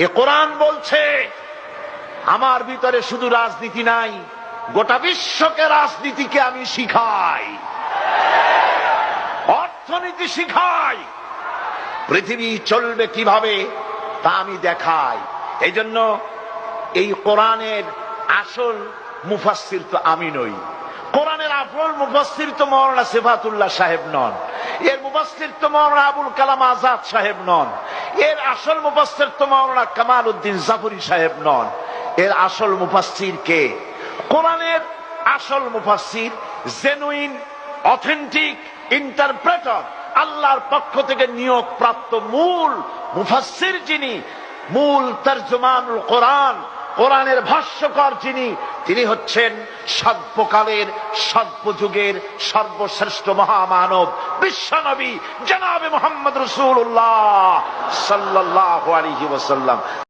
এ কোরআন বলছে আমার ভিতরে শুধু রাজনীতি নাই, গোটা বিশ্বকে রাজনীতিকে আমি শিখাই, অর্থনীতি শিখাই, পৃথিবী চলবে কিভাবে তা আমি দেখাই। এই জন্য এই কোরআনের আসল মুফাসসির তো আমি নই, কোরআনের আসল মুফাসসির তো মাওলানা সিফাতুল্লাহ সাহেব নন, এর মুফাসসির তো মাওলানা আবুল কালাম আজাদ সাহেব নন, এর আসল মুফাসসির তো মাওলানা কামাল উদ্দিন জাফরি সাহেব নন। এর আসল মুফাসসির কে? কোরআনের আসল মুফাসসির, জেনুইন অথেন্টিক ইন্টারপ্রেটার, আল্লাহর পক্ষ থেকে নিয়োগ প্রাপ্ত মূল মুফাসসির যিনি, মূল তরজমানুল কোরআন, কোরআনের ভাষ্যকার যিনি, তিনি হচ্ছেন সর্বকালের সর্বযুগের সর্বশ্রেষ্ঠ মহামানব বিশ্বনবী জনাবে মুহাম্মদ রাসূলুল্লাহ সাল্লাল্লাহু আলাইহি ওয়াসাল্লাম।